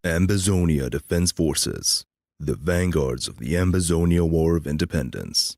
Ambazonia Defense Forces, the vanguards of the Ambazonia War of Independence.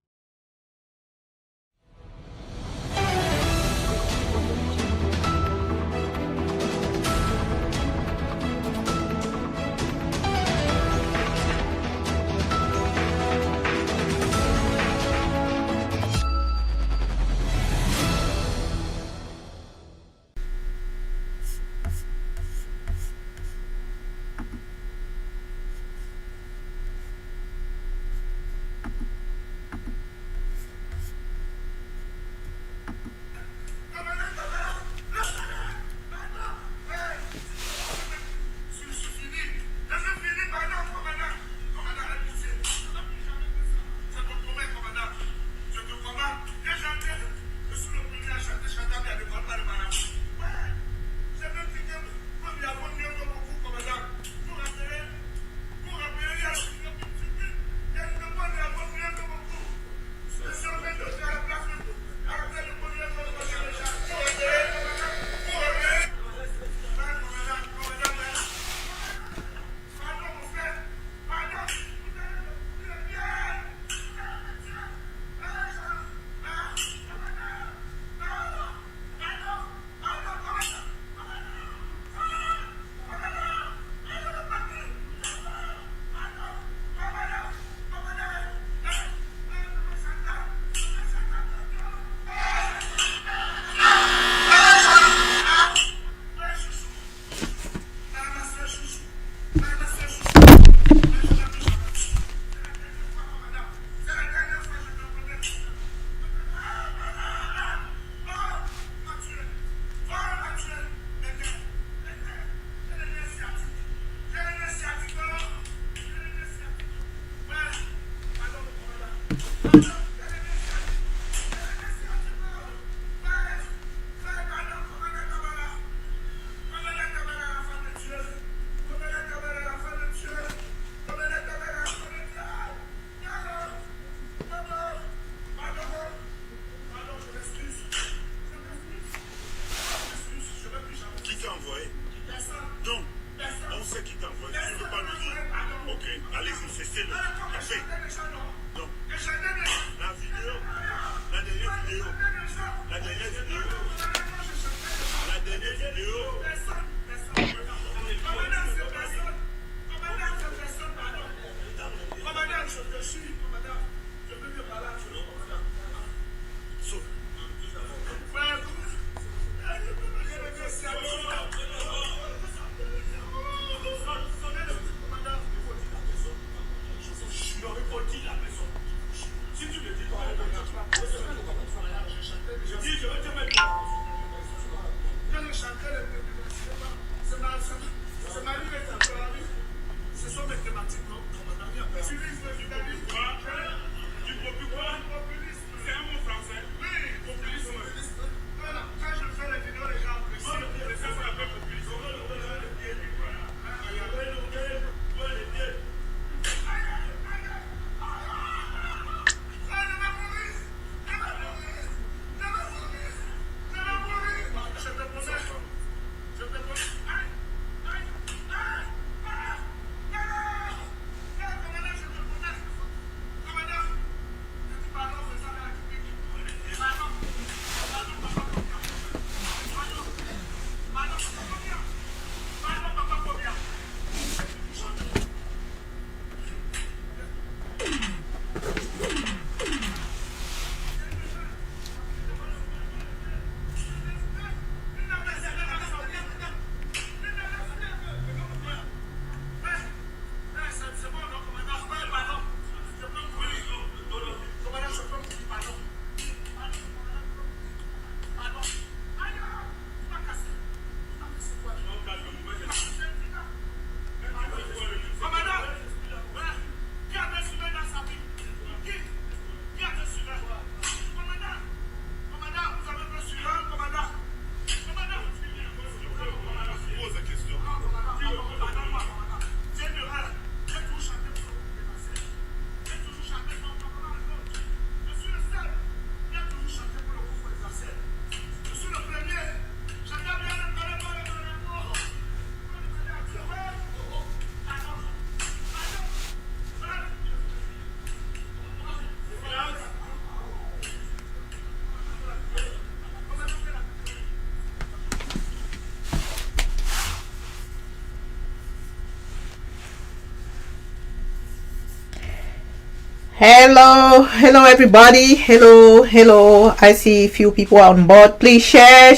Hello everybody. Hello. I see a few people on board. Please share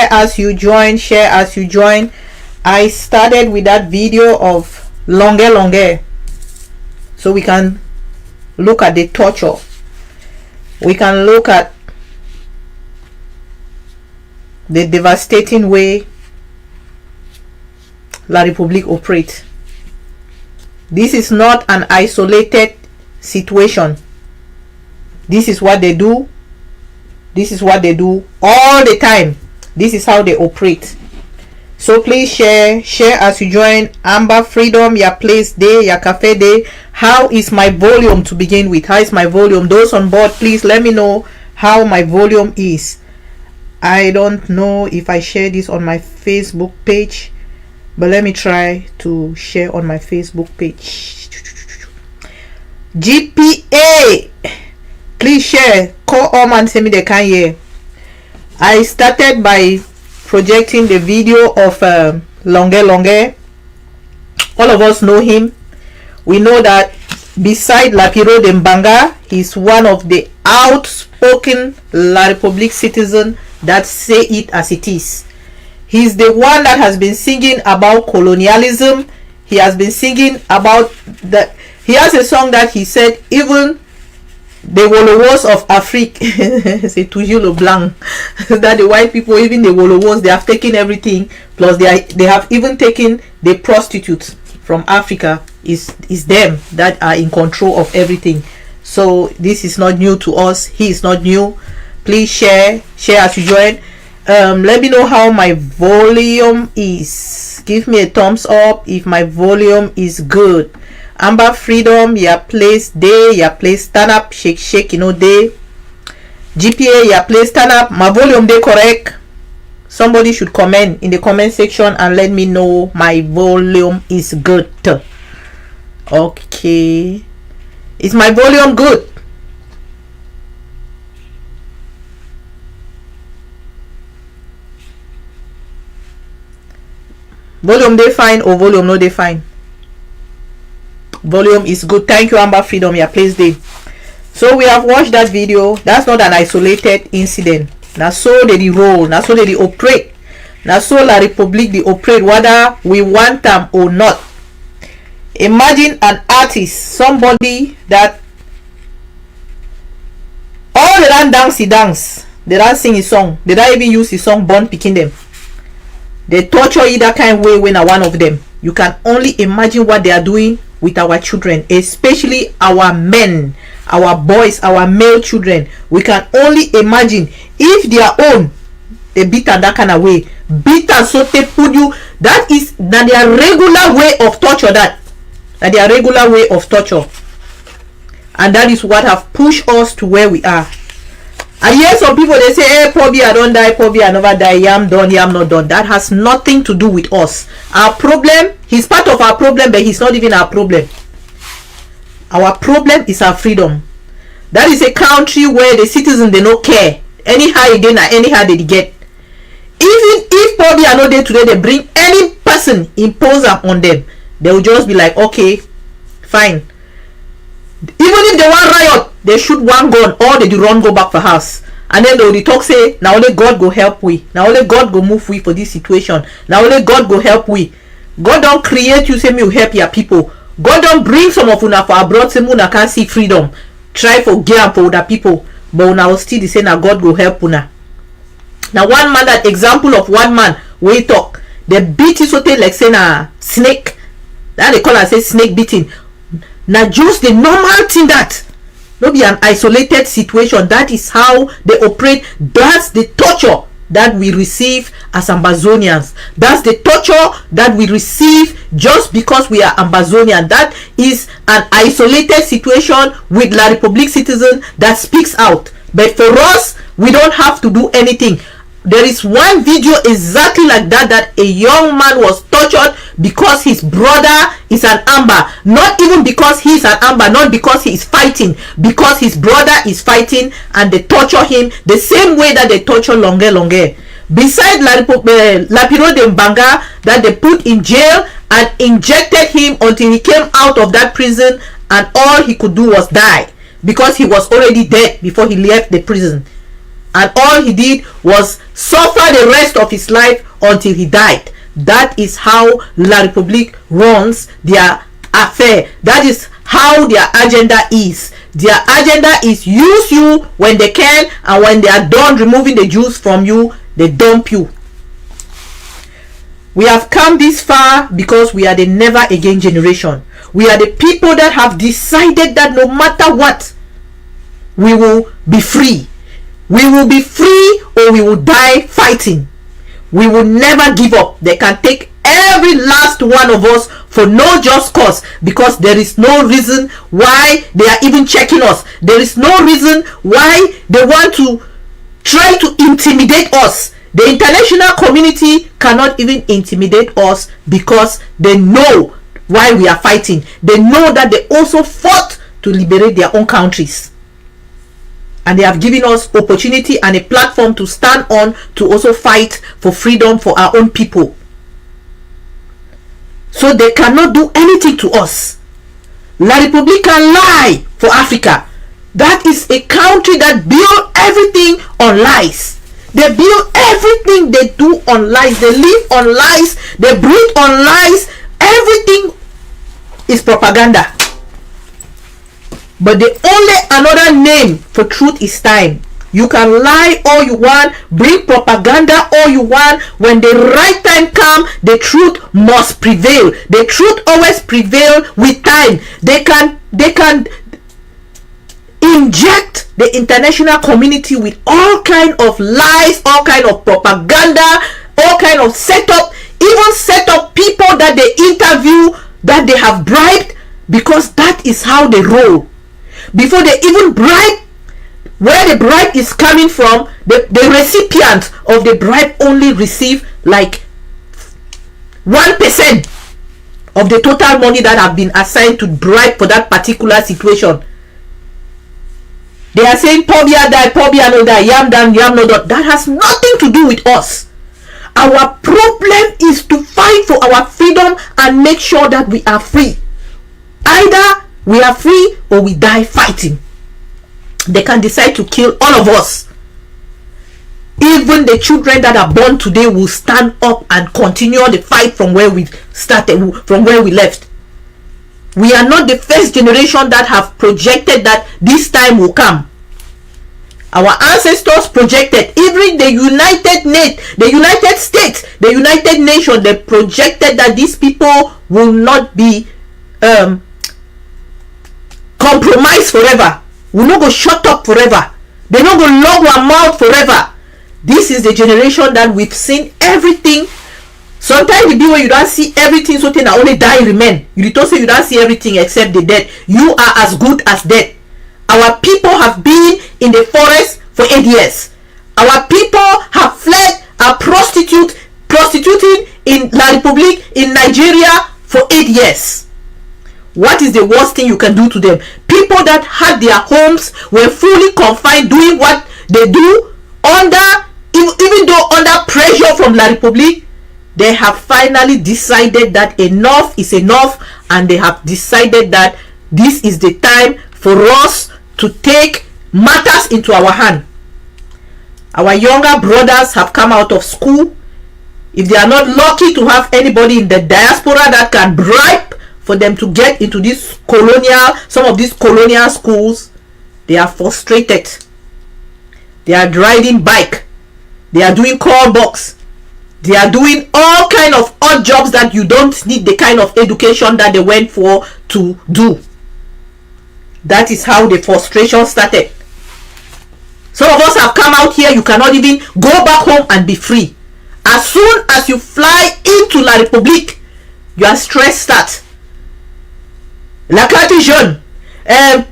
as you join. I started with that video of Longe, so we can look at the torture. We can look at the devastating way La République operates. This is not an isolated situation. This is what they do. This is what they do all the time. This is how they operate. So please share as you join. Amber Freedom, your place day, your cafe day. How is my volume to begin with? How is my volume? Those on board, please let me know how my volume is. I don't know if I share this on my Facebook page, but let me try to share on my Facebook page. GPA, please share. Call and send me the can hear. I started by projecting the video of Longe. All of us know him. We know that beside Lapiro de Mbanga, he's one of the outspoken La République citizens that say it as it is. He's the one that has been singing about colonialism. He has been singing about that. He has a song that he said even the Wolowos of Afrique, c'est toujours le blanc, that the white people, even the Wolowos, they have taken everything, plus they have even taken the prostitutes from Africa. Is them that are in control of everything. So this is not new to us. He is not new. Please share as you join. Let me know how my volume is. Give me a thumbs up if my volume is good. Amber Freedom, your place day, your place stand up, shake, day. GPA, your place stand up. My volume day correct? Somebody should comment in the comment section and let me know my volume is good. Okay. Is my volume good? Volume they fine or volume no they fine? Volume is good. Thank you, Amber Freedom, your place day. So we have watched that video. That's not an isolated incident. Now so they roll. Now so they operate. Now so La République they operate whether we want them or not. Imagine an artist, somebody that all they don't dance, they don't sing his song, they don't even use his song born picking them. They torture either kind way when are one of them. You can only imagine what they are doing with our children, especially our men, our boys, our male children. We can only imagine if their own they beat and that kind of way. Beat and so they put you. That is that their regular way of torture. Their regular way of torture, and that is what have pushed us to where we are. And yes, some people they say, hey, probably I don't die, probably I never die, I'm done, I'm not done. That has nothing to do with us. Our problem, he's part of our problem, but he's not even our problem. Our problem is our freedom. That is a country where the citizens they don't care. Anyhow again, anyhow they get. Even if probably I know day today they bring any person impose them on them, they will just be like, okay, fine. Even if they want riot, they shoot one gun or they do run go back for house. And then they will talk say, now only God go help we. Now only God go move we for this situation. Now only God go help we. God don't create you say me will help your people. God don't bring some of una for abroad say una can't see freedom. Try for get for other people. But una will still say now God go help una. Now one man, that example of one man we talk. They beat you so like say na snake. That they call and say snake beating. Now just the normal thing that not be an isolated situation. That is how they operate. That's the torture that we receive as Ambazonians. That's the torture that we receive just because we are Ambazonian. That is an isolated situation with La République citizen that speaks out. But for us, we don't have to do anything. There is one video exactly like that, that a young man was tortured because his brother is an Amba. Not even because he is an Amba, not because he is fighting, because his brother is fighting, and they torture him the same way that they torture Longe. Beside Lapiro de Mbanga, that they put in jail and injected him until he came out of that prison and all he could do was die, because he was already dead before he left the prison, and all he did was suffer the rest of his life until he died. That is how La République runs their affair. That is how their agenda is. Their agenda is use you when they can, and when they are done removing the juice from you, they dump you. We have come this far because we are the never again generation. We are the people that have decided that no matter what, we will be free. We will be free, or we will die fighting. We will never give up. They can take every last one of us for no just cause, because there is no reason why they are even checking us. There is no reason why they want to try to intimidate us. The international community cannot even intimidate us, because they know why we are fighting. They know that they also fought to liberate their own countries, and they have given us opportunity and a platform to stand on to also fight for freedom for our own people. So they cannot do anything to us. La République can lie for Africa. That is a country that build everything on lies. They build everything they do on lies. They live on lies. They breathe on lies. Everything is propaganda. But the only another name for truth is time. You can lie all you want, bring propaganda all you want. When the right time comes, the truth must prevail. The truth always prevails with time. They can inject the international community with all kind of lies, all kind of propaganda, all kind of setup, even set up people that they interview that they have bribed, because that is how they roll. Before they even bribe, where the bribe is coming from, the recipient of the bribe only receive like 1% of the total money that have been assigned to bribe for that particular situation. They are saying Pobia die, Pobia no die, Yam done, Yam no done. That has nothing to do with us. Our problem is to fight for our freedom and make sure that we are free. Either we are free or we die fighting. They can decide to kill all of us. Even the children that are born today will stand up and continue the fight from where we started, from where we left. We are not the first generation that have projected that this time will come. Our ancestors projected, even the United States, the United Nations, they projected that these people will not be compromised forever. Will not go shut up forever. They not go lock our mouth forever. This is the generation that we've seen everything. Sometimes it be where you don't see everything, so then only die remain. You don't say you don't see everything except the dead. You are as good as dead. Our people have been in the forest for 8 years. Our people have fled, are prostituting in La République, in Nigeria for 8 years. What is the worst thing you can do to them? People that had their homes were fully confined, doing what they do even though under pressure from La République. They have finally decided that enough is enough, and they have decided that this is the time for us to take matters into our hand. Our younger brothers have come out of school. If they are not lucky to have anybody in the diaspora that can bribe for them to get into some of these colonial schools, they are frustrated. They are riding bike. They are doing call box. They are doing all kind of odd jobs that you don't need the kind of education that they went for to do. That is how the frustration started. Some of us have come out here, you cannot even go back home and be free. As soon as you fly into La République, your stress starts. La carte jaune,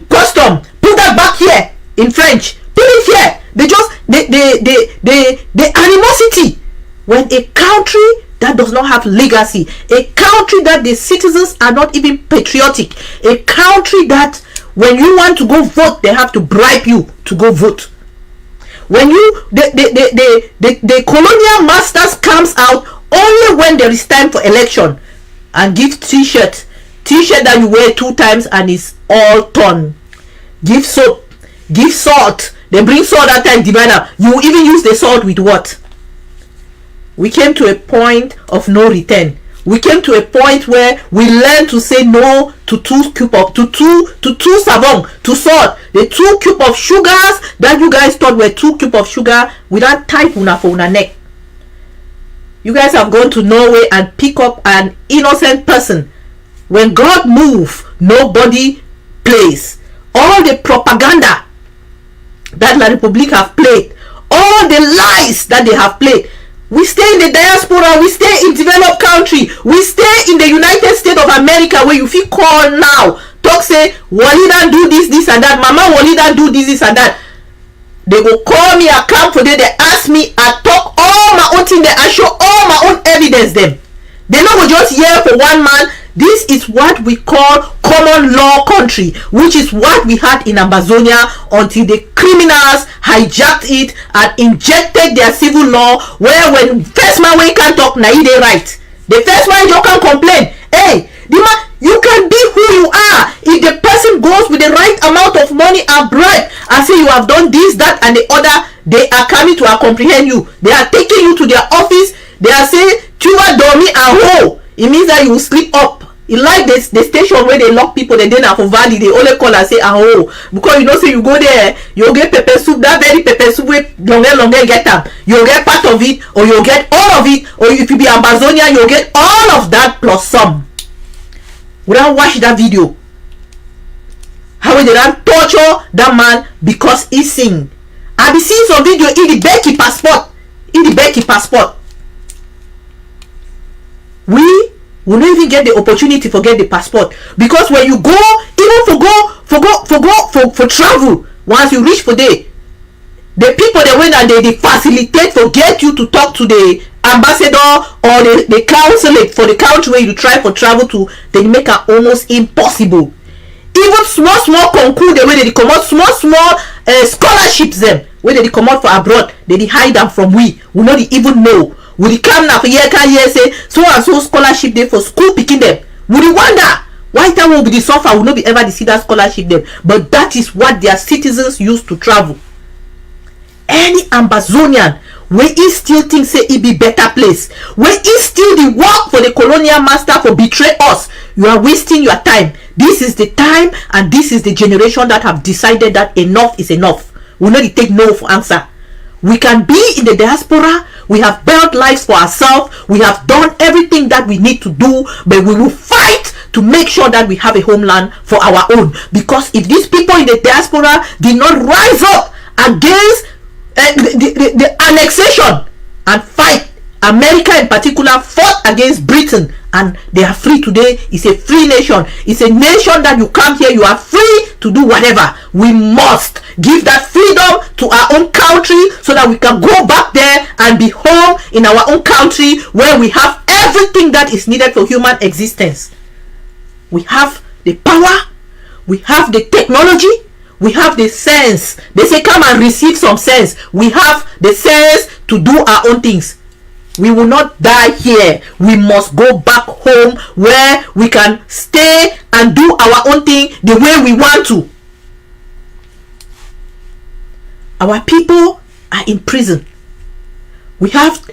custom, put that back here in French, put it here. They just the animosity. When a country that does not have legacy, a country that the citizens are not even patriotic, a country that when you want to go vote, they have to bribe you to go vote. When the colonial masters comes out only when there is time for election, and give t-shirt that you wear 2 times and is all turn. Give soap, give salt. They bring salt that time, diviner. You even use the salt with what? We came to a point of no return. We came to a point where we learned to say no to two savon, to salt. The 2 cube of sugars that you guys thought were 2 cube of sugar without type una for una neck. You guys have gone to Norway and pick up an innocent person. When God move, nobody plays. All the propaganda that La Republique have played, all the lies that they have played. We stay in the diaspora, we stay in developed country, we stay in the United States of America, where you feel call now, talk say, Walida do this and that, Mama Walida do this and that. They go call me, I come for them, they ask me, I talk all my own thing, I show all my own evidence them. They not go just hear for one man. This is what we call common law country, which is what we had in Amazonia until the criminals hijacked it and injected their civil law, where when first man we can't talk, now they right. The first man you can complain. Hey, the man, you can be who you are. If the person goes with the right amount of money and bribe and say you have done this, that and the other, they are coming to comprehend you. They are taking you to their office. They are saying, Chua Domi and ho. It means that you will sleep up. It like the station where they lock people, and then for valley they only call and say oh, because you know say you go there, you'll get pepper soup, that very pepper soup with longer get them. You'll get part of it, or you'll get all of it, or if you be Amazonia, you'll get all of that plus some. We don't watch that video. How they don't torture that man because he sing. I be seeing some video in the Becky passport. We will not even get the opportunity to get the passport, because when you go, even for travel, once you reach for the people that went and they facilitate for get you to talk to the ambassador or the consulate for the country where you try for travel to, they make it almost impossible. Even small concours, the way they come out, small scholarships them where they come out for abroad, they hide them from we not even know. We come now for year say so and so scholarship there for school picking them. We wonder why that will be the suffer, will not be ever see that scholarship them. But that is what their citizens used to travel. Any Amazonian where he still think say it be better place, where he still the work for the colonial master for betray us, you are wasting your time. This is the time and this is the generation that have decided that enough is enough. We not take no for answer. We can be in the diaspora. We have built lives for ourselves. We have done everything that we need to do, but we will fight to make sure that we have a homeland for our own. Because if these people in the diaspora did not rise up against the annexation and fight, America in particular fought against Britain, and they are free today. It's a free nation. It's a nation that you come here, you are free to do whatever. We must give that freedom to our own country so that we can go back there and be home in our own country where we have everything that is needed for human existence. We have the power, we have the technology, we have the sense. They say come and receive some sense. We have the sense to do our own things. We will not die here. We must go back home where we can stay and do our own thing the way we want to. Our people are in prison. We have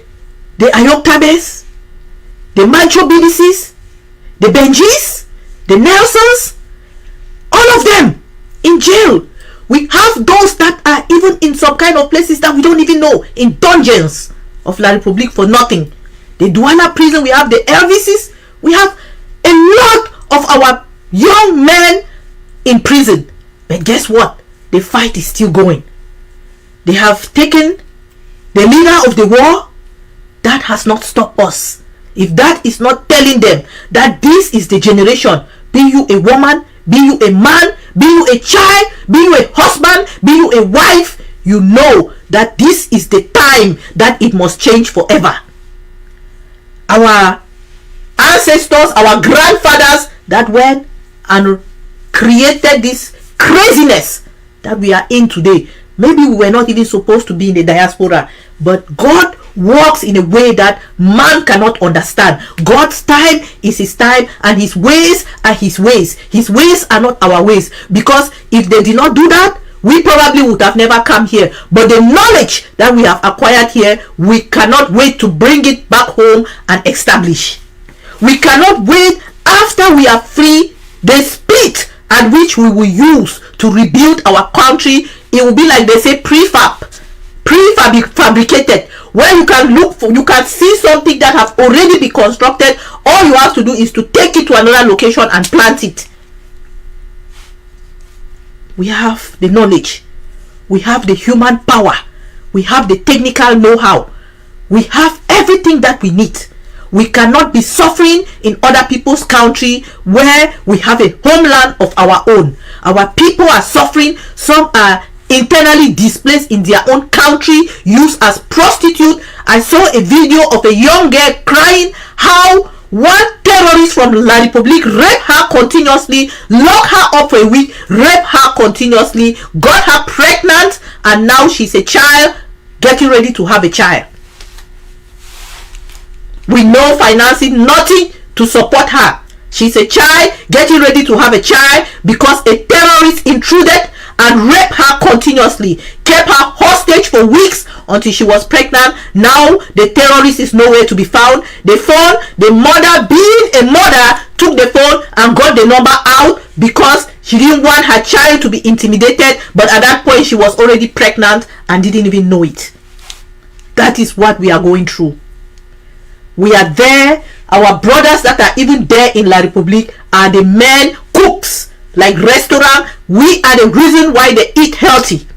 the Ayoktabes, the Mancho BDCs, the Benjis, the Nelsons, all of them in jail. We have those that are even in some kind of places that we don't even know, in dungeons of La Republique for nothing. The Douala prison, we have the Elvises, we have a lot of our young men in prison. But guess what? The fight is still going. They have taken the leader of the war. That has not stopped us. If that is not telling them that this is the generation, be you a woman, be you a man, be you a child, be you a husband, be you a wife, you know that this is the time that it must change forever. Our ancestors, our grandfathers that went and created this craziness that we are in today. Maybe we were not even supposed to be in the diaspora, but God works in a way that man cannot understand. God's time is his time, and his ways are his ways. His ways are not our ways, because if they did not do that, we probably would have never come here. But the knowledge that we have acquired here, we cannot wait to bring it back home and establish. We cannot wait after we are free. The speed at which we will use to rebuild our country, it will be like they say prefabricated, where you can look for, you can see something that have already been constructed. All you have to do is to take it to another location and plant it. We have the knowledge, we have the human power, we have the technical know-how, we have everything that we need. We cannot be suffering in other people's country where we have a homeland of our own. Our people are suffering. Some are internally displaced in their own country, used as prostitute. I saw a video of a young girl crying how one terrorist from La Republique raped her continuously, locked her up for a week, raped her continuously, got her pregnant, and now she's a child getting ready to have a child. We know financing nothing to support her. She's a child getting ready to have a child because a terrorist intruded and raped her continuously, kept her hostage for weeks until she was pregnant. Now the terrorist is nowhere to be found. The phone, the mother, being a mother, took the phone and got the number out because she didn't want her child to be intimidated, but at that point she was already pregnant and didn't even know it. That is what we are going through. We are there. Our brothers that are even there in La Republique are the men cooks, like restaurant. We are the reason why they eat healthy.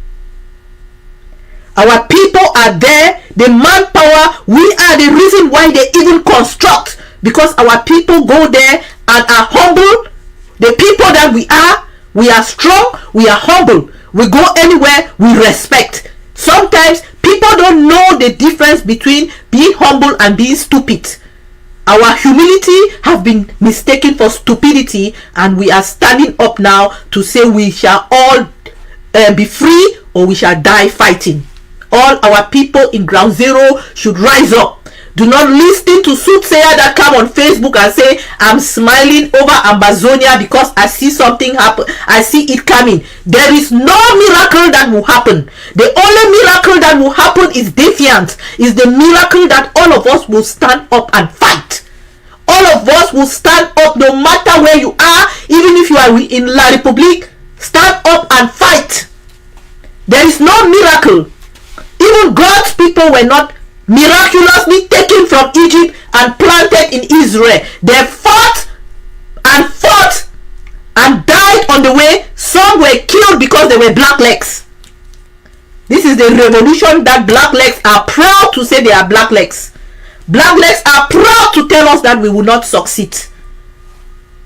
Our people are there, the manpower. We are the reason why they even construct, because our people go there and are humble. The people that we are strong, we are humble. We go anywhere, we respect. Sometimes people don't know the difference between being humble and being stupid. Our humility have been mistaken for stupidity, and we are standing up now to say we shall all be free, or we shall die fighting. All our people in Ground Zero should rise up. Do not listen to soothsayer that come on Facebook and say, I'm smiling over Ambazonia because I see something happen. I see it coming. There is no miracle that will happen. The only miracle that will happen is defiance. Is the miracle that all of us will stand up and fight. All of us will stand up no matter where you are. Even if you are in La Republique, stand up and fight. There is no miracle. Even God's people were not miraculously taken from Egypt and planted in Israel. They fought and died on the way. Some were killed because they were blacklegs. This is the revolution that blacklegs are proud to say they are blacklegs. Blacklegs are proud to tell us that we will not succeed.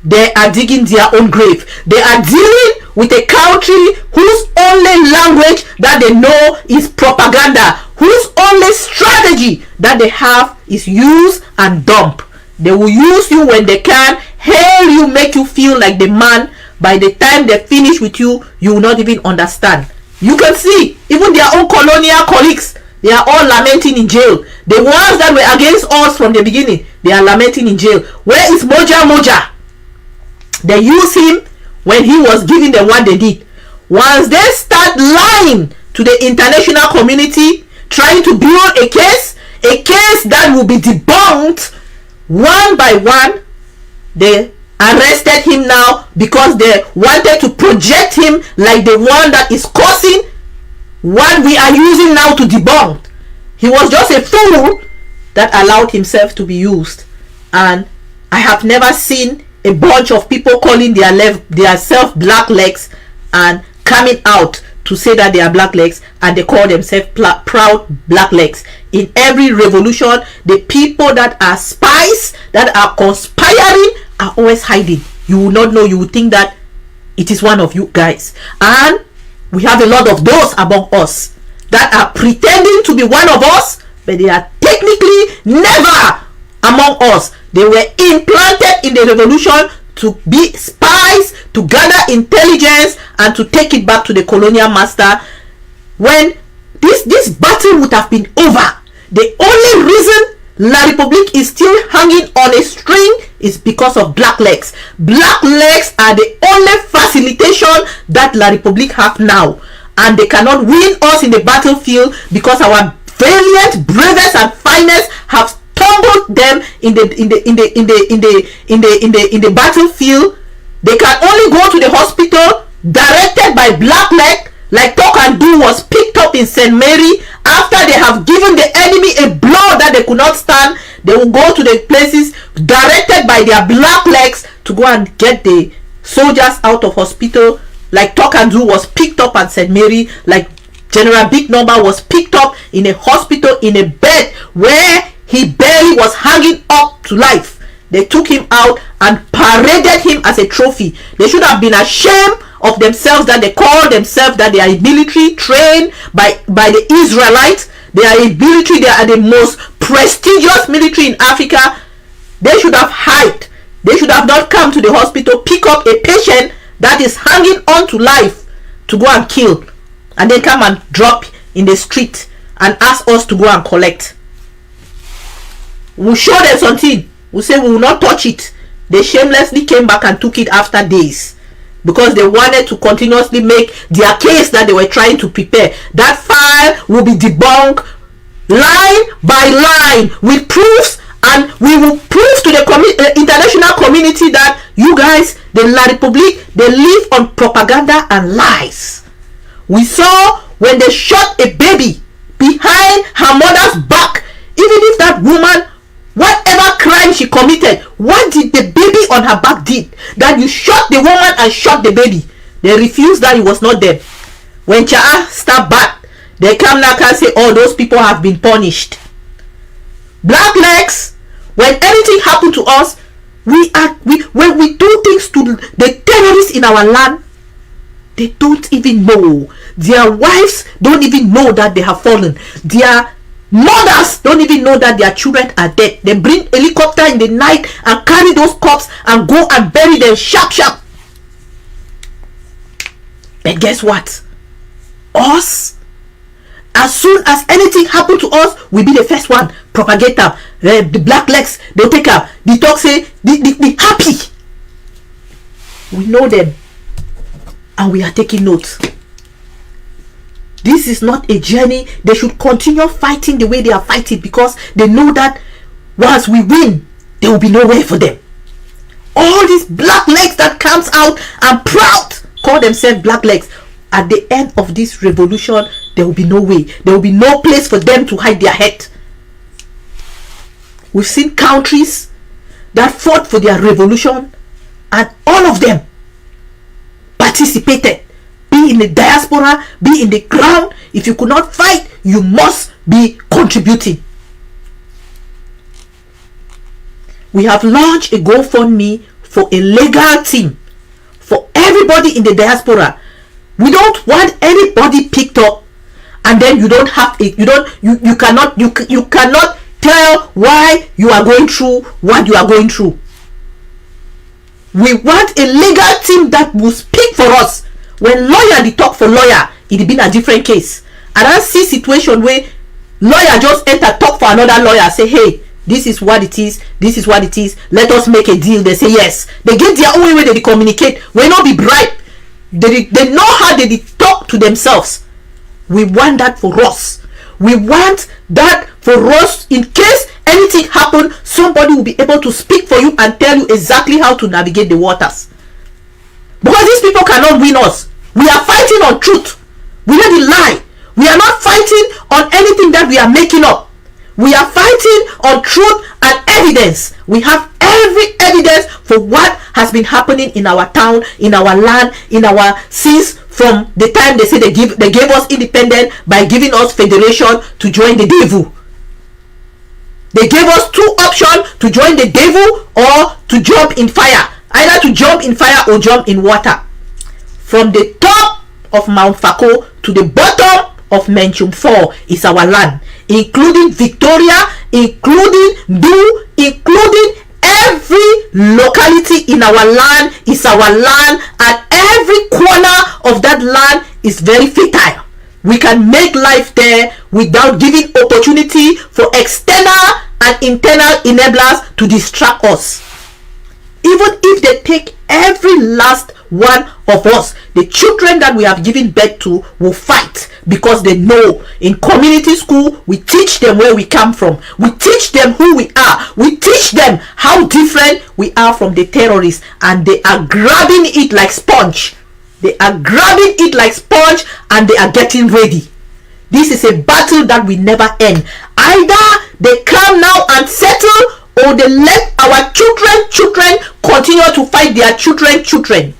They are digging their own grave. They are dealing with a country whose only language that they know is propaganda, whose only strategy that they have is use and dump. They will use you when they can, hail you, make you feel like the man. By the time they finish with you, you will not even understand. You can see even their own colonial colleagues, they are all lamenting in jail. The ones that were against us from the beginning, they are lamenting in jail. Where is Moja? They use him when he was giving them what they did. Once they start lying to the international community, trying to build a case that will be debunked one by one, they arrested him now because they wanted to project him like the one that is causing what we are using now to debunk. He was just a fool that allowed himself to be used. And I have never seen a bunch of people calling their self blacklegs and coming out to say that they are blacklegs, and they call themselves proud blacklegs. In every revolution, the people that are spies, that are conspiring, are always hiding. You will not know. You will think that it is one of you guys, and we have a lot of those among us that are pretending to be one of us, but they are technically never among us. They were implanted in the revolution to be spies, to gather intelligence, and to take it back to the colonial master. When this battle would have been over, The only reason La Republique is still hanging on a string is because of Black Legs. Black Legs are the only facilitation that La Republique have now, and they cannot win us in the battlefield because our valiant, bravest, and finest have tumbled them in the battlefield. They can only go to the hospital directed by Black Leg, like Talk and Do was picked up in St. Mary. After they have given the enemy a blow that they could not stand, they will go to the places directed by their Black Legs to go and get the soldiers out of hospital, like Talk and Do was picked up at St. Mary, like General Big Number was picked up in a hospital in a bed where he barely was hanging up to life. They took him out and paraded him as a trophy. They should have been ashamed of themselves that they call themselves that they are military trained by the Israelites. They are a military. They are the most prestigious military in Africa. They should have hid. They should have not come to the hospital, pick up a patient that is hanging on to life to go and kill, and then come and drop in the street and ask us to go and collect. We'll show them something. We'll say we will not touch it. They shamelessly came back and took it after days because they wanted to continuously make their case that they were trying to prepare. That file will be debunked line by line with proofs, and we will prove to the international community that you guys, the La Republique, they live on propaganda and lies. We saw when they shot a baby behind her mother's back. Even if that woman, whatever crime she committed, what did the baby on her back did? That you shot the woman and shot the baby. They refused that it was not them. When Cha stabbed back, they come now and say, oh, those people have been punished. Black Legs, when anything happened to us, when we do things to the terrorists in our land, they don't even know. Their wives don't even know that they have fallen. Their mothers don't even know that their children are dead. They bring helicopter in the night and carry those corpses and go and bury them sharp. But guess what? Us, as soon as anything happen to us, we be the first one propagate them. The Black Legs, they'll take up. The talk say, the happy. We know them, and we are taking notes. This is not a journey. They should continue fighting the way they are fighting, because they know that once we win, there will be nowhere for them. All these Black Legs that comes out and proud call themselves Black Legs. At the end of this revolution, there will be no way. There will be no place for them to hide their head. We've seen countries that fought for their revolution, and all of them participated. Be in the diaspora, be in the ground. If you could not fight, you must be contributing. We have launched a GoFundMe for a legal team for everybody in the diaspora. We don't want anybody picked up and then you don't have it. You cannot tell why you are going through what you are going through. We want a legal team that will speak for us. When lawyer they talk for lawyer, it been a different case. And I see situation where lawyer just enter talk for another lawyer, say, hey, this is what it is, this is what it is, let us make a deal. They say yes. They get their own way they communicate. We not be bribe. They know how they talk to themselves. We want that for us. We want that for us. In case anything happen, somebody will be able to speak for you and tell you exactly how to navigate the waters. Because these people cannot win us. We are fighting on truth. We let it lie. We are not fighting on anything that we are making up. We are fighting on truth and evidence. We have every evidence for what has been happening in our town, in our land, in our since from the time they say they gave us independence by giving us federation to join the devil. They gave us two options: to join the devil or to jump in fire. Either to jump in fire or jump in water. From the top of Mount Fako to the bottom of Menchum 4 is our land, including Victoria, including Du, including every locality in our land is our land, and every corner of that land is very fertile. We can make life there. without giving opportunity for external and internal enablers to distract us. Even if they take every last one of us, the children that we have given birth to will fight, because they know in community school we teach them where we come from, we teach them who we are, we teach them how different we are from the terrorists, and they are grabbing it like sponge. They are grabbing it like sponge and they are getting ready. This is a battle that will never end. Either they come now and settle, or they let our children continue to fight their children.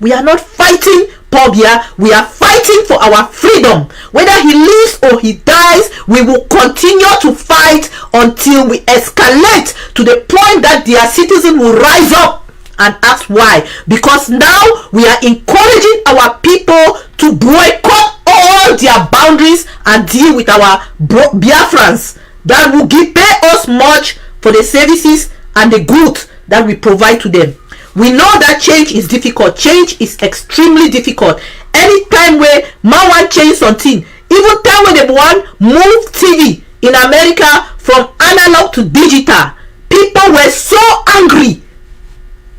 We are not fighting Paul Biya, we are fighting for our freedom. Whether he lives or he dies, we will continue to fight until we escalate to the point that their citizens will rise up and ask why. Because now we are encouraging our people to boycott all their boundaries and deal with our Biafrans that will pay us much for the services and the goods that we provide to them. We know that change is difficult. Change is extremely difficult. Anytime where man want change something, even time when they want move TV in America from analog to digital, people were so angry.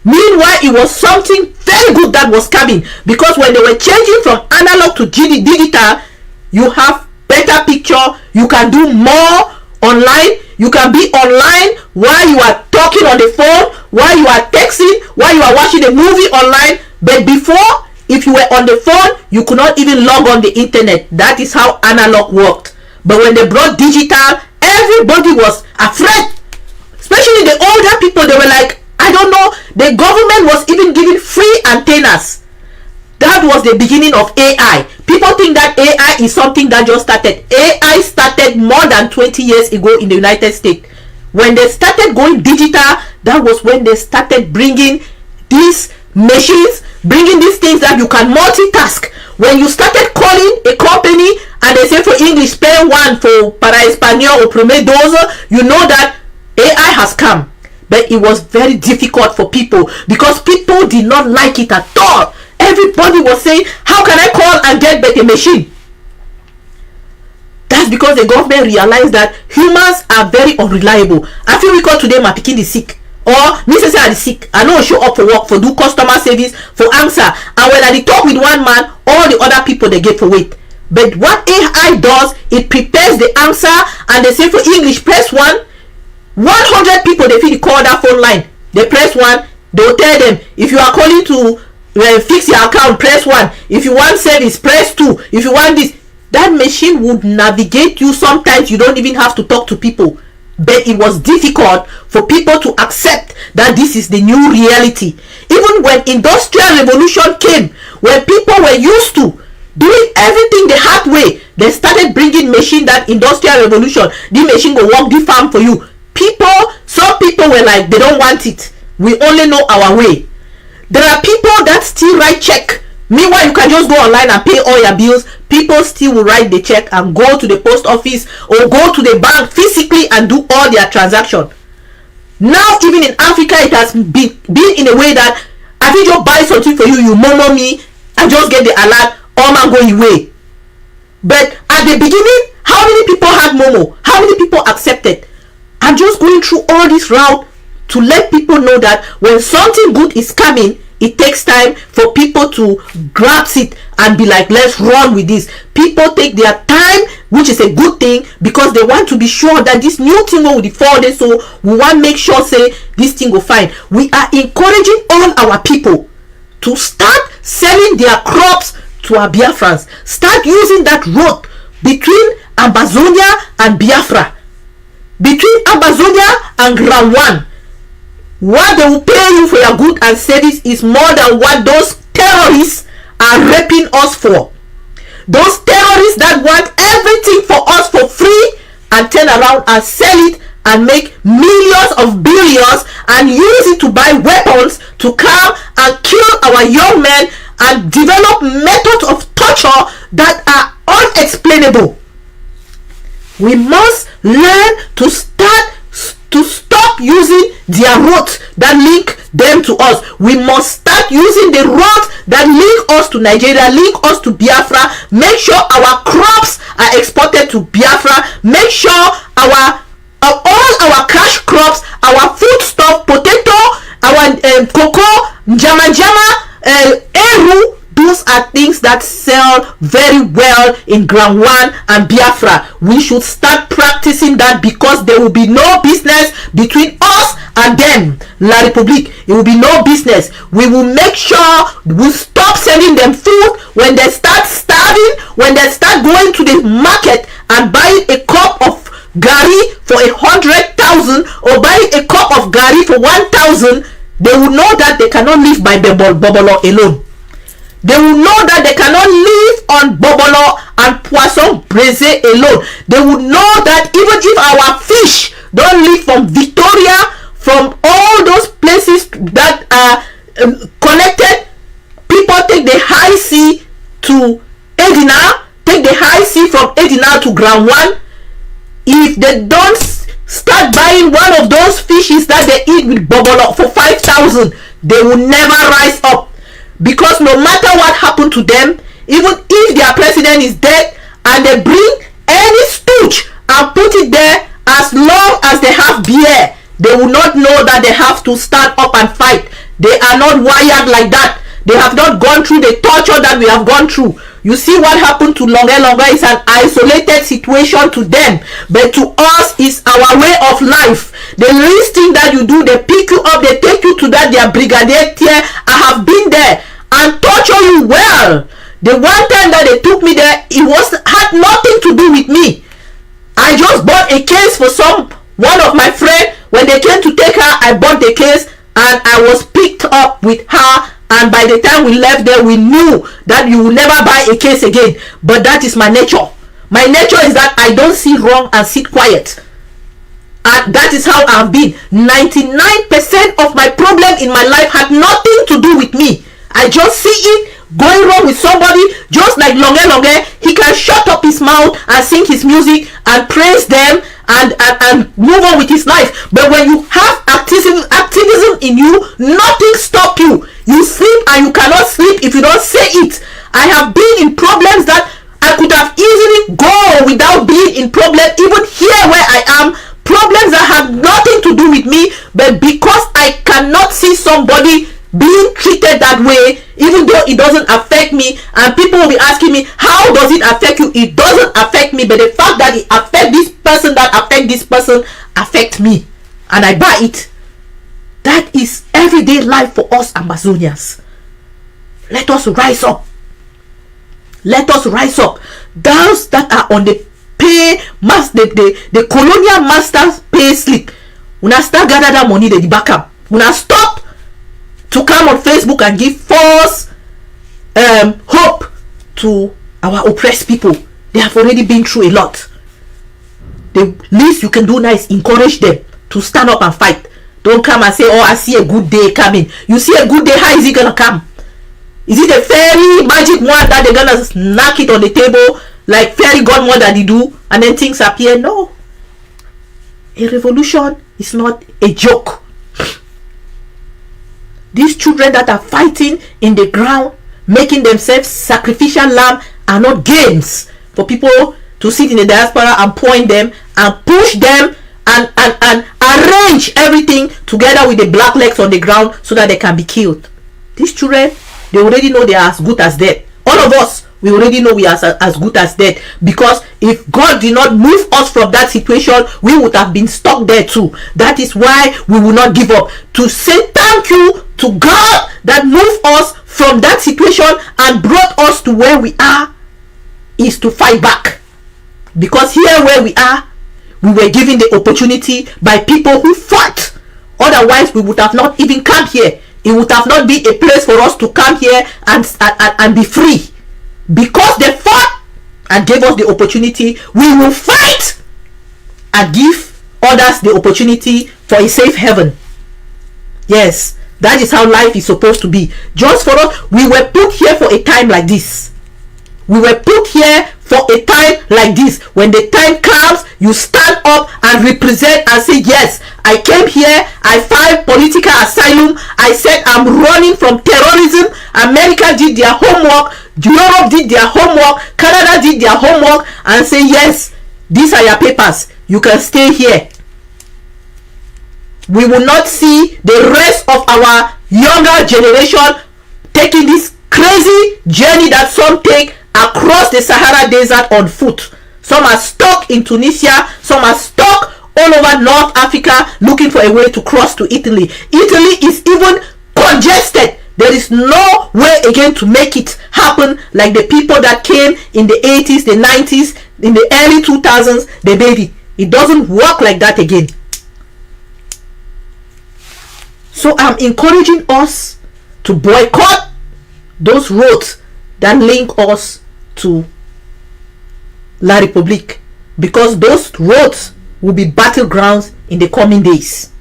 Meanwhile, it was something very good that was coming, because when they were changing from analog to digital, you have better picture, you can do more online, you can be online while you are talking on the phone, while you are texting, while you are watching a movie online. But before, if you were on the phone, you could not even log on the internet. That is how analog worked. But when they brought digital, everybody was afraid. Especially the older people, they were like, I don't know, the government was even giving free antennas. That was the beginning of AI. People think that AI is something that just started. AI started more than 20 years ago in the United States. When they started going digital, that was when they started bringing these machines, bringing these things that you can multitask. When you started calling a company and they say for English, pay one, for para español or primer dos, you know that AI has come. But it was very difficult for people, because people did not like it at all. Everybody was saying, how can I call and get better machine? That's because the government realized that humans are very unreliable. I feel we call today my pikin is sick, or necessarily sick, I know show up for work, for do customer service, for answer, and when I talk with one man, all the other people they get for wait. But what AI does, it prepares the answer, and they say for English press 1. 100 people they feel call that phone line, they press 1, they will tell them if you are calling to fix your account, press 1, if you want service, press 2, if you want this. That machine would navigate you. Sometimes you don't even have to talk to people. But it was difficult for people to accept that this is the new reality. Even when industrial revolution came, when people were used to doing everything the hard way, they started bringing machine. That industrial revolution, the machine will work the farm for you. Some people were like, they don't want it, we only know our way. There are people that still write check. Meanwhile, you can just go online and pay all your bills. People still will write the check and go to the post office or go to the bank physically and do all their transaction. Now, even in Africa, it has been in a way that I think just buy something for you, you momo me, and just get the alert, all man go away. But at the beginning, how many people had momo? How many people accepted? I'm just going through all this route to let people know that when something good is coming, it takes time for people to grasp it and be like, let's run with this. People take their time, which is a good thing, because they want to be sure that this new thing will be forwarded. So we want to make sure, say, this thing will fine. We are encouraging all our people to start selling their crops to our Biafrans. Start using that road between Ambazonia and Biafra, between Ambazonia and Ground 1. What they will pay you for your good and service is more than what those terrorists are raping us for. Those terrorists that want everything for us for free and turn around and sell it and make millions of billions and use it to buy weapons to come and kill our young men and develop methods of torture that are unexplainable. We must learn to stop using their roads that link them to us. We must start using the roads that link us to Nigeria, link us to Biafra. Make sure our crops are exported to Biafra. Make sure all our cash crops, our foodstuff, potato, our cocoa, jama, eru, those are things that sell very well in Ground 1 and Biafra. We should start practicing that, because there will be no business between us and them. La Republique, it will be no business. We will make sure we stop sending them food when they start starving, when they start going to the market and buying a cup of gari for 100,000 or buying a cup of gari for 1,000. They will know that they cannot live by bobolo alone. They will know that they cannot live on bobolo and poisson braisé alone. They will know that even if our fish don't live from Victoria, from all those places that are connected, people take the high sea to Edina, take the high sea from Edina to Ground 1. If they don't start buying one of those fishes that they eat with bobolo for 5,000, they will never rise up. Because no matter what happened to them, even if their president is dead and they bring any stooge and put it there, as long as they have beer, they will not know that they have to stand up and fight. They are not wired like that. They have not gone through the torture that we have gone through. You see what happened to Longe is an isolated situation to them, but to us is our way of life. The least thing that you do, they pick you up, they take you to that their brigadier tier. I have been there and torture you well. The one time that they took me there, it had nothing to do with me. I just bought a case for one of my friends. When they came to take her, I bought the case and I was picked up with her. And by the time we left there, we knew that you will never buy a case again. But that is my nature. My nature is that I don't see wrong and sit quiet. And that is how I've been. 99% of my problem in my life had nothing to do with me. I just see it going wrong with somebody, just like Longe. He can shut up his mouth and sing his music and praise them and move on with his life. But when you have activism in you, nothing stops you. You sleep and you cannot sleep if you don't say it. I have been in problems that I could have easily gone without being in problem. Even here where I am, problems that have nothing to do with me, but because I cannot see somebody being treated that way, even though it doesn't affect me, and people will be asking me, how does it affect you? It doesn't affect me, but the fact that it affects this person, that affects this person, affects me, and I buy it. That is everyday life for us Amazonians. Let us rise up. Let us rise up. Those that are on the the colonial masters pay slip, una start gather that money, they back up. Una stop to come on Facebook and give false hope to our oppressed people. They have already been through a lot. The least you can do now is encourage them to stand up and fight. Don't come and say, oh, I see a good day coming. You see a good day, how is it gonna come? Is it a fairy magic wand that they're gonna knock it on the table like fairy godmother they do and then things appear? No. A revolution is not a joke. These children that are fighting in the ground, making themselves sacrificial lamb, are not games for people to sit in the diaspora and point them and push them and arrange everything together with the black legs on the ground so that they can be killed. These children, they already know they are as good as dead. All of us, we already know we are as good as dead, because if God did not move us from that situation, we would have been stuck there too. That is why we will not give up. To say thank you to God that moved us from that situation and brought us to where we are is to fight back. Because here where we are, we were given the opportunity by people who fought. Otherwise, we would have not even come here. It would have not been a place for us to come here and be free. Because they fought and gave us the opportunity, we will fight and give others the opportunity for a safe heaven. Yes, that is how life is supposed to be. Just for us, we were put here for a time like this. We were put here for a time like this. When the time comes, you stand up and represent and say, yes, I came here, I filed political asylum, I said I'm running from terrorism. America did their homework. Europe did their homework, Canada did their homework and say, yes, these are your papers, you can stay here. We will not see the rest of our younger generation taking this crazy journey that some take across the Sahara Desert on foot. Some are stuck in Tunisia, some are stuck all over North Africa looking for a way to cross to Italy. Italy is even congested. There is no way again to make it happen like the people that came in the 80s, the 90s, in the early 2000s, they made it. It doesn't work like that again. So I'm encouraging us to boycott those roads that link us to La République, because those roads will be battlegrounds in the coming days.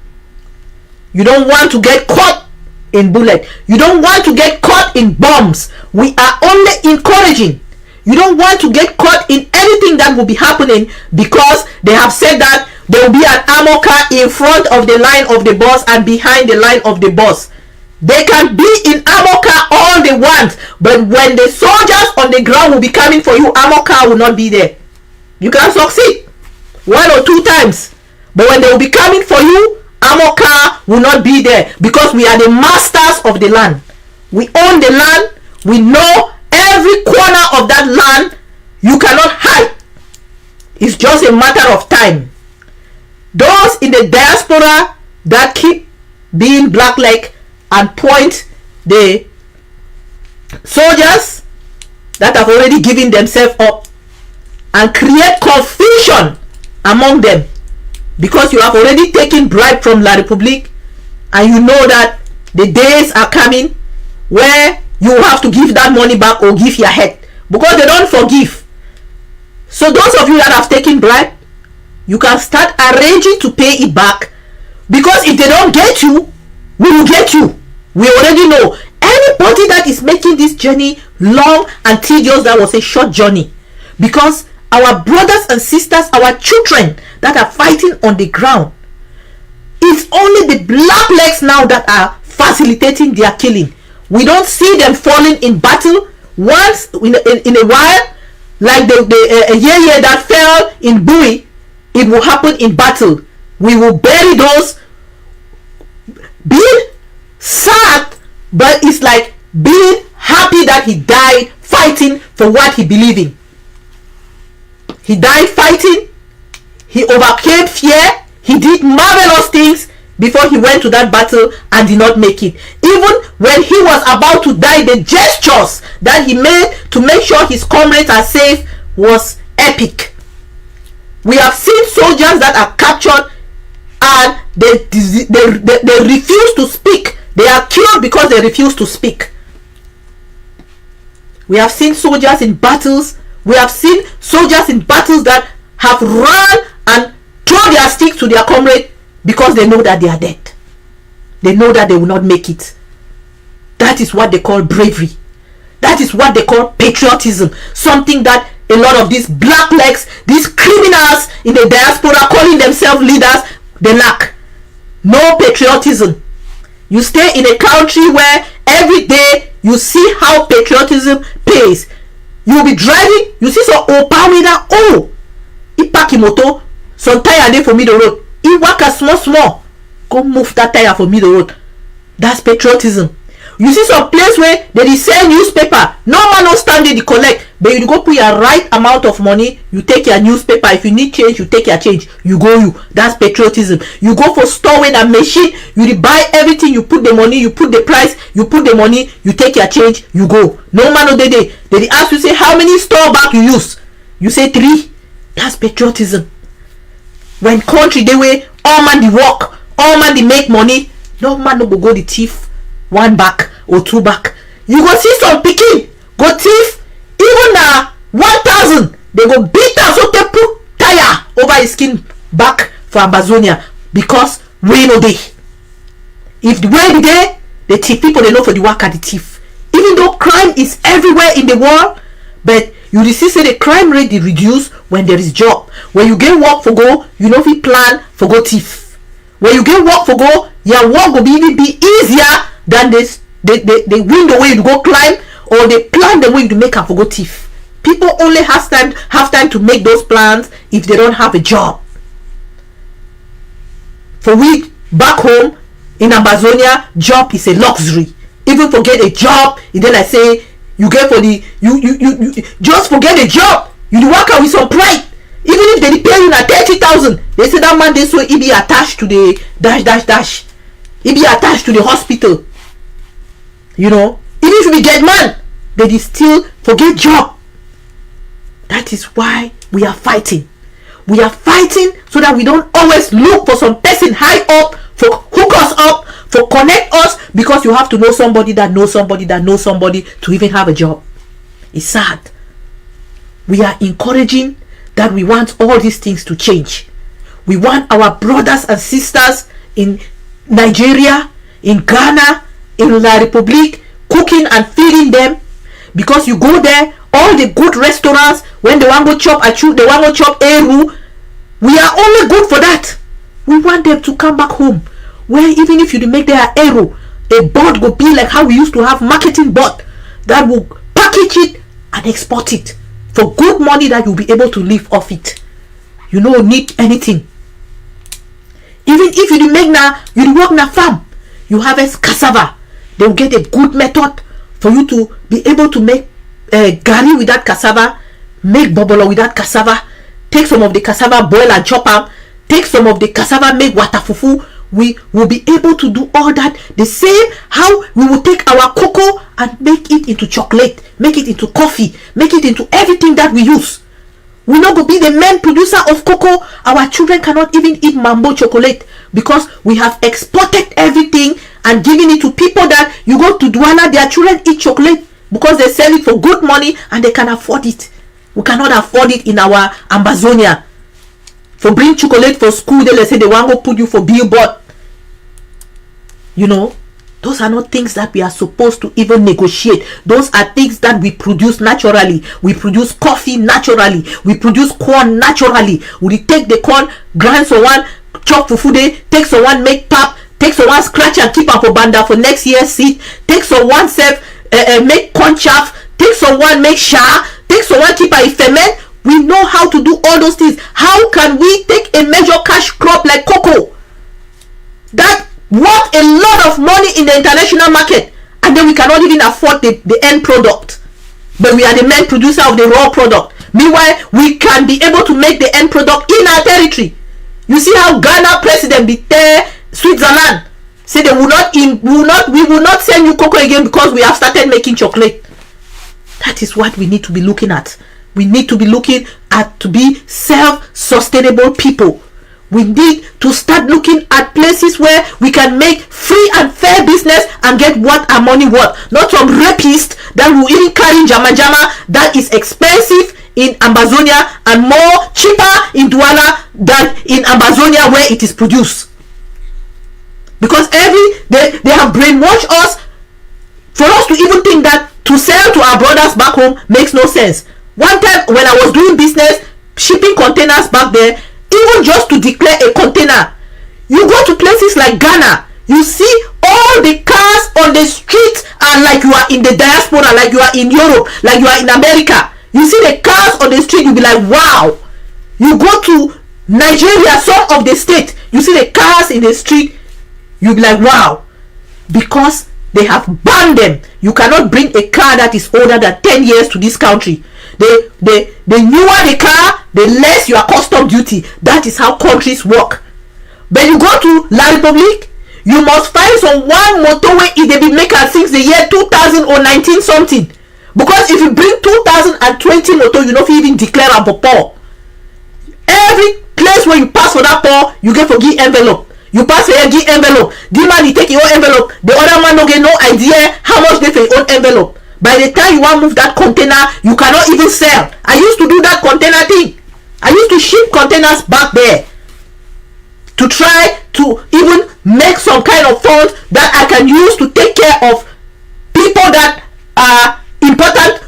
You don't want to get caught in bullet. You don't want to get caught in bombs. We are only encouraging. You don't want to get caught in anything that will be happening, because they have said that there will be an armor car in front of the line of the bus and behind the line of the bus. They can be in armor car all they want, but when the soldiers on the ground will be coming for you, armor car will not be there. You can succeed 1 or 2 times, but when they will be coming for you, armor car will not be there, because we are the masters of the land. We own the land. We know every corner of that land. You cannot hide. It's just a matter of time. Those in the diaspora that keep being blackleg and point the soldiers that have already given themselves up and create confusion among them, because you have already taken bribe from La République and you know that the days are coming where you will have to give that money back or give your head, because they don't forgive. So those of you that have taken bribe, you can start arranging to pay it back, because if they don't get you, we will get you. We already know. Anybody that is making this journey long and tedious, that was a short journey, because our brothers and sisters, our children that are fighting on the ground, it's only the blacklegs now that are facilitating their killing. We don't see them falling in battle once in a while, like the year that fell in Bui. It will happen in battle. We will bury those. Being sad, but it's like being happy that he died fighting for what he believed in. He died fighting. He overcame fear. He did marvelous things before he went to that battle and did not make it. Even when he was about to die, the gestures that he made to make sure his comrades are safe was epic. We have seen soldiers that are captured and they refuse to speak. They are killed because they refuse to speak. We have seen soldiers in battles. We have seen soldiers in battles that have run and thrown their sticks to their comrade because they know that they are dead. They know that they will not make it. That is what they call bravery. That is what they call patriotism. Something that a lot of these blacklegs, these criminals in the diaspora calling themselves leaders, they lack. No patriotism. You stay in a country where every day you see how patriotism pays. You'll be driving, you see some opawina, oh, he pack him motor, some tire there for me the road. He walk a small, go move that tire for me the road. That's patriotism. You see some place where they sell newspaper, no man no standing to collect, but you go put your right amount of money, you take your newspaper. If you need change, you take your change, you go you. That's patriotism. You go for store with a machine, you buy everything, you put the money, you put the price, you put the money, you take your change, you go. No man no day. They ask you, say how many store back you use, you say 3. That's patriotism. When country they way, all man the work, all man the make money, no man no go the thief 1 back or 2 back. You go see some pikin go thief even 1,000. They go beat us so they put tire over his skin back for Amazonia because we no dey. If the way dey, the thief people they know for the work at the thief. Even though crime is everywhere in the world, but you see say the crime rate dey reduce when there is job. When you get work for go, you know if you plan for go thief. When you get work for go, your work will even be easier than this the window where you go climb or they plan the way to make am for go thief. People only have time to make those plans if they don't have a job. For we back home in Amazonia, job is a luxury. Even forget a job, and then I say you get for the you just forget a job. You work out with some pride. Even if they pay you na 30,000, they say that man they so he be attached to the dash. He be attached to the hospital. You know, even if you get man, they still forget job. That is why we are fighting. We are fighting so that we don't always look for some person high up for hook us up, for connect us, because you have to know somebody that knows somebody that knows somebody to even have a job. It's sad. We are encouraging that we want all these things to change. We want our brothers and sisters in Nigeria, in Ghana, in La Republique, cooking and feeding them, because you go there, all the good restaurants, when they want to chop achu, they want to chop eru, we are only good for that. We want them to come back home, where even if you make their eru, a board will be like how we used to have marketing board that will package it and export it for good money that you'll be able to live off it. You don't need anything. Even if you make na, you work na farm, you harvest cassava, they'll get a good method for you to be able to make gari with that cassava, make bobolo with that cassava, take some of the cassava, boil and chop up, take some of the cassava, make water fufu. We will be able to do all that the same how we will take our cocoa and make it into chocolate, make it into coffee, make it into everything that we use. We not go be the main producer of cocoa. Our children cannot even eat mambo chocolate because we have exported everything and given it to people that you go to Douala, their children eat chocolate because they sell it for good money and they can afford it. We cannot afford it in our Amazonia. For bring chocolate for school, they say they want to put you for billboard. You know, those are not things that we are supposed to even negotiate. Those are things that we produce naturally. We produce coffee naturally. We produce corn naturally. We take the corn, grind someone, chop fufu day, take someone, make pap, take someone, scratch and keep up for banda for next year's seed, take someone, make corn chaff, take someone, make sha, take someone, keep a ferment. We know how to do all those things. How can we take a major cash crop like cocoa that worth a lot of money in the international market, and then we cannot even afford the end product, but we are the main producer of the raw product? Meanwhile, we can be able to make the end product in our territory. You see how Ghana president be there, Switzerland say they will not we will not send you cocoa again because we have started making chocolate. That is what we need to be looking at. We need to be looking at to be self-sustainable people. We need to start looking at places where we can make free and fair business and get what our money worth. Not some rapist that will even carry jama that is expensive in Amazonia and more cheaper in Douala than in Amazonia where it is produced. Because they have brainwashed us for us to even think that to sell to our brothers back home makes no sense. One time when I was doing business, shipping containers back there, even just to declare a container, you go to places like Ghana, you see all the cars on the streets are like you are in the diaspora, like you are in Europe, like you are in America. You see the cars on the street, you'll be like, wow. You go to Nigeria, some of the state, you see the cars in the street, you'll be like, wow. Because they have banned them. You cannot bring a car that is older than 10 years to this country. The newer the car, the less your custom duty. That is how countries work. But you go to La Republique, you must find some one motorway if they be making since the year 2000 or 19 something. Because if you bring 2020 motor, you don't even declare a poor. Every place where you pass for that poor, you get for give envelope. You pass for your give envelope. The man, he take your own envelope. The other man don't get no idea how much they for your own envelope. By the time you want to move that container, you cannot even sell. I used to do that container thing. I used to ship containers back there to try to even make some kind of funds that I can use to take care of people that are important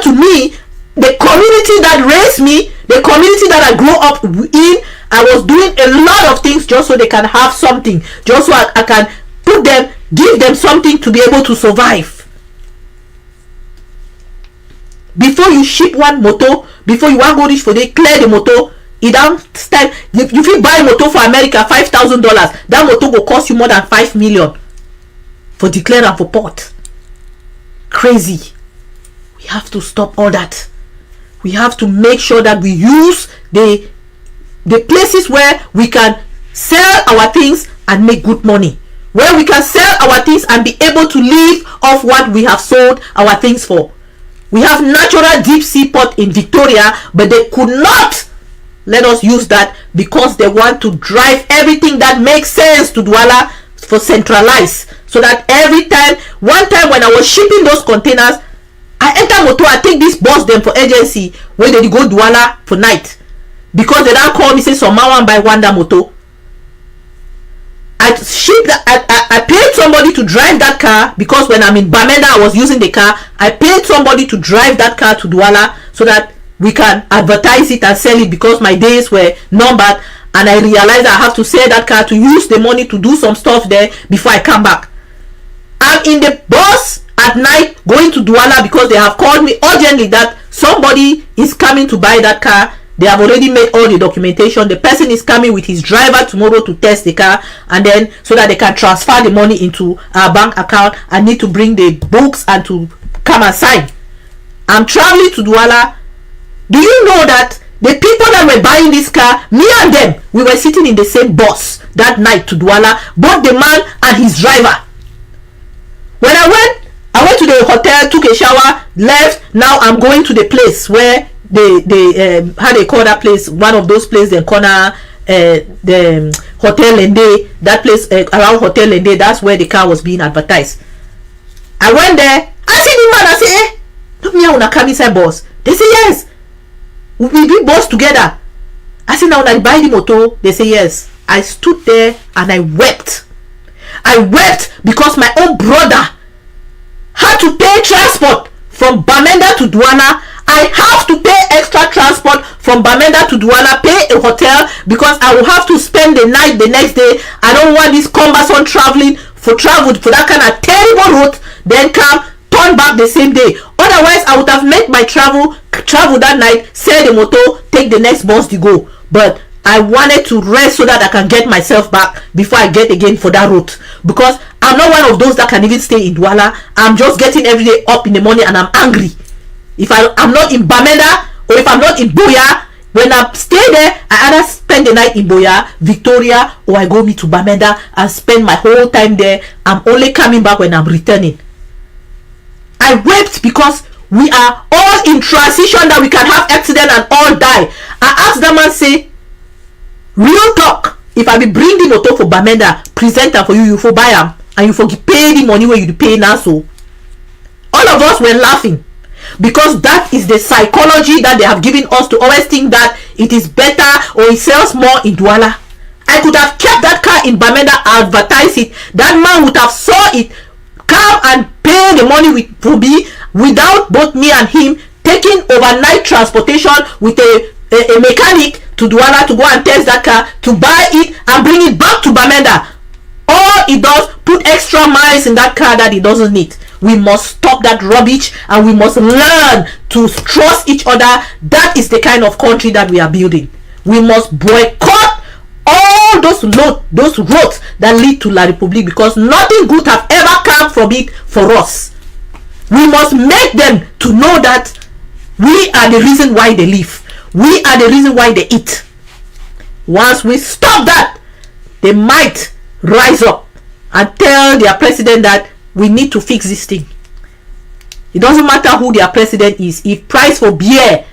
to me, the community that raised me, the community that I grew up in. I was doing a lot of things just so they can have something, just so I can give them something to be able to survive. before you ship one motor, before you want go reach for they clear the motor, it don't start. You fit buy motor for America $5,000. That motor will cost you more than 5 million for declare and for port. Crazy. We have to stop all that. We have to make sure that we use the places where we can sell our things and make good money, where we can sell our things and be able to live off what we have sold our things for. We have natural deep sea port in Victoria, but they could not let us use that because they want to drive everything that makes sense to Douala for centralize, so that every time, one time when I was shipping those containers, I enter motor, I take this bus them for agency where they go Douala for night, because they don't call me say some man buy Wanda motor. I shipped that, I paid somebody to drive that car, because when I'm in Bamenda I was using the car. I paid somebody to drive that car to Douala so that we can advertise it and sell it, because my days were numbered, and I realized I have to sell that car to use the money to do some stuff there before I come back. I'm in the bus at night going to Douala because they have called me urgently that somebody is coming to buy that car. They have already made all the documentation. The person is coming with his driver tomorrow to test the car, and then so that they can transfer the money into our bank account. I need to bring the books and to come and sign. I'm traveling to Douala. Do you know that the people that were buying this car, me and them, we were sitting in the same bus that night to Douala, both the man and his driver. When I went to the hotel, took a shower, left. Now I'm going to the place where they how they call that place, one of those places in corner, the Hotel Lende, that place around Hotel Lende. That's where the car was being advertised. I went there, I see the man, I say, eh, look me, I wanna come inside bus. They say yes, we be boss together. I say now, I buy the motor. They say yes. I stood there and I wept. I wept because my own brother had to pay transport from Bamenda to Douala. I have to pay extra transport from Bamenda to Douala, pay a hotel, because I will have to spend the night the next day. I don't want this cumbersome travel for that kind of terrible route, then come turn back the same day. Otherwise I would have made my travel that night, sell the motor, take the next bus to go. But I wanted to rest so that I can get myself back before I get again for that route, because I'm not one of those that can even stay in Douala. I'm just getting every day up in the morning and I'm angry. If I'm not in Bamenda, or if I'm not in Boya, when I stay there, I either spend the night in Boya, Victoria, or I go me to Bamenda and spend my whole time there. I'm only coming back when I'm returning. I wept because we are all in transition that we can have accident and all die. I asked them and say, real talk, if I be bring the motor for Bamenda, present them for you, you for buy them, and you for pay the money where you pay now. So all of us were laughing, because that is the psychology that they have given us, to always think that it is better or it sells more in Douala. I could have kept that car in Bamenda, advertise it. That man would have saw it, come and pay the money with me, without both me and him taking overnight transportation with a mechanic to Douala to go and test that car, to buy it and bring it back to Bamenda. All it does, put extra miles in that car that it doesn't need. We must stop that rubbish, and we must learn to trust each other. That is the kind of country that we are building. We must boycott all those roads that lead to La Republique, because nothing good have ever come from it for us. We must make them to know that we are the reason why they live. We are the reason why they eat. Once we stop that, they might rise up and tell their president that we need to fix this thing. It doesn't matter who their president is. If price for beer,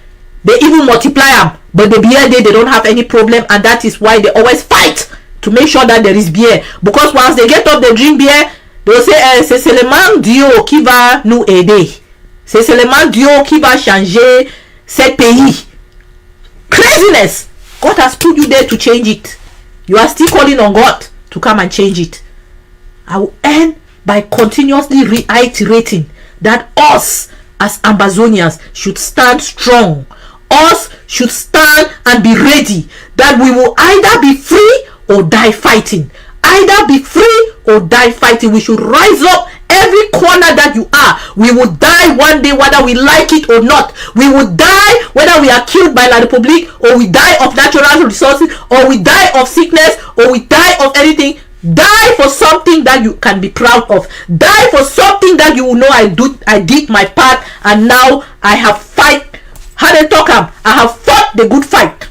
they even multiply them, but the beer they don't have any problem, and that is why they always fight to make sure that there is beer. Because once they get up, they drink beer, they will say c'est seulement Dieu qui va nous aider. C'est seulement Dieu qui va changer ce pays. Craziness. God has put you there to change it. You are still calling on God to come and change it. I will end by continuously reiterating that us as Ambazonians should stand strong. Us should stand and be ready, that we will either be free or die fighting. Either be free or die fighting. We should rise up every every corner that you are. We will die one day, whether we like it or not. We will die whether we are killed by La Republique, or we die of natural resources, or we die of sickness, or we die of anything. Die for something that you can be proud of. Die for something that you will know I did my part, and now I have fight. How they talk am? I have fought the good fight.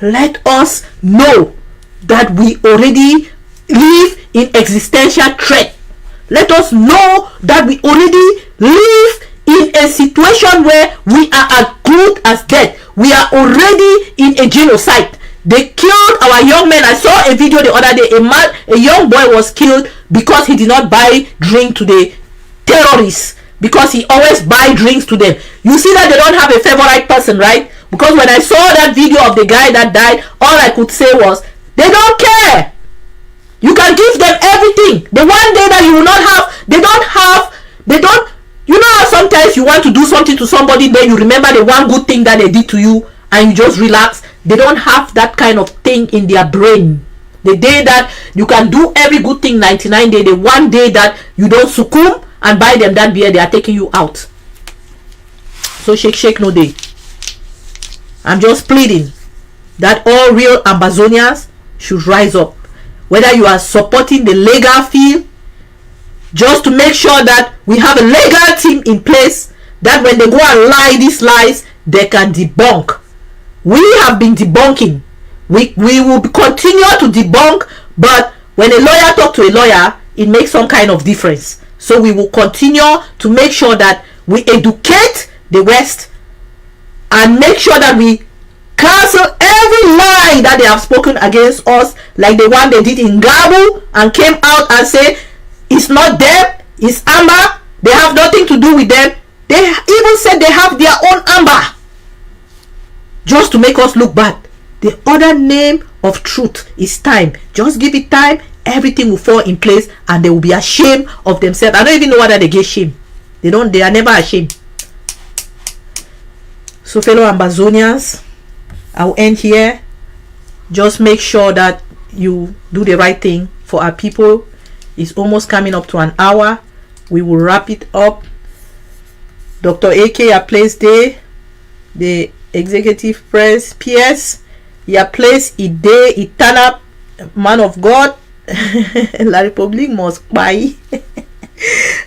Let us know that we already live in existential threat. Let us know that we already live in a situation where we are as good as dead. We are already in a genocide. They killed our young men. I saw a video the other day. A young boy was killed because he did not buy drink to the terrorists, because he always buy drinks to them. You see that they don't have a favorite person, right? Because when I saw that video of the guy that died, all I could say was, they don't care. You can give them everything. The one day that you will not have, they don't, you know how sometimes you want to do something to somebody, then you remember the one good thing that they did to you, and you just relax. They don't have that kind of thing in their brain. The day that you can do every good thing 99 days, the one day that you don't succumb and buy them that beer, they are taking you out. So shake no day. I'm just pleading that all real Ambazonians should rise up. Whether you are supporting the legal field, just to make sure that we have a legal team in place, that when they go and lie these lies, they can debunk. We have been debunking. We will continue to debunk, but when a lawyer talks to a lawyer, it makes some kind of difference. So we will continue to make sure that we educate the West and make sure that we cancel every lie that they have spoken against us, like the one they did in Gabu and came out and said it's not them, it's Amber, they have nothing to do with them. They even said they have their own Amber, just to make us look bad. The other name of truth is time. Just give it time, everything will fall in place, and they will be ashamed of themselves. I don't even know whether they get shame. They are never ashamed. So fellow Ambazonians, I'll end here. Just make sure that you do the right thing for our people. It's almost coming up to an hour. We will wrap it up. Dr. AK, a place there, the executive press PS, your place it day it turn up, man of God. La Republique must buy.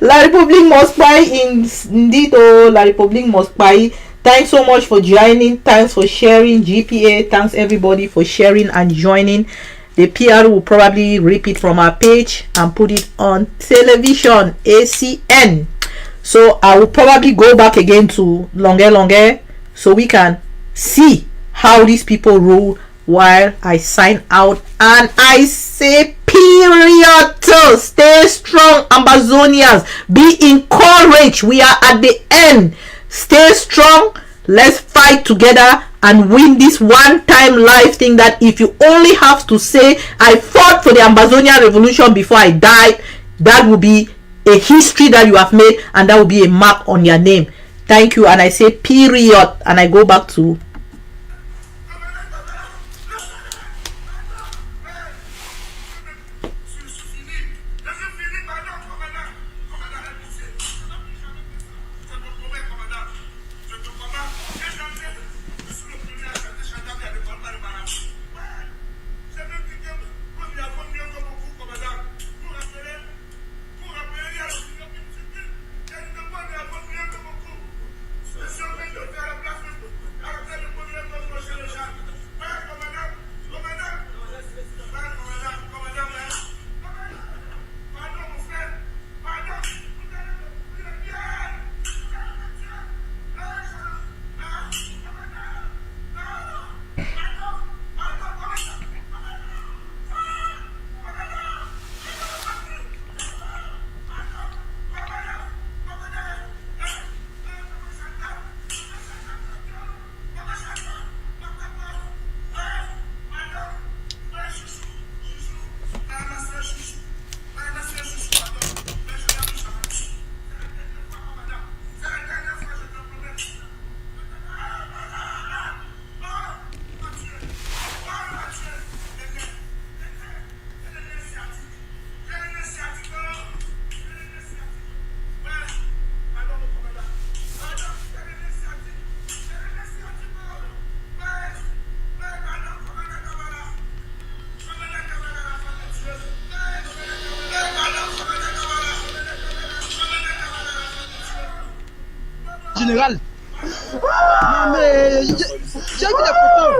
La Republique must buy indeed. Oh, La Republique must buy. Thanks so much for joining. Thanks for sharing. GPA, thanks everybody for sharing and joining. The PR will probably rip it from our page and put it on television, ACN. So I will probably go back again to Longue, so we can see how these people rule while I sign out. And I say, period. Stay strong, Ambazonians. Be encouraged. We are at the end. Stay strong. Let's fight together and win this one-time life thing, that if you only have to say, I fought for the Ambazonian revolution before I died, that will be a history that you have made, and that will be a mark on your name. Thank you. And I say period, and I go back to général. Non mais j'ai vu des photos.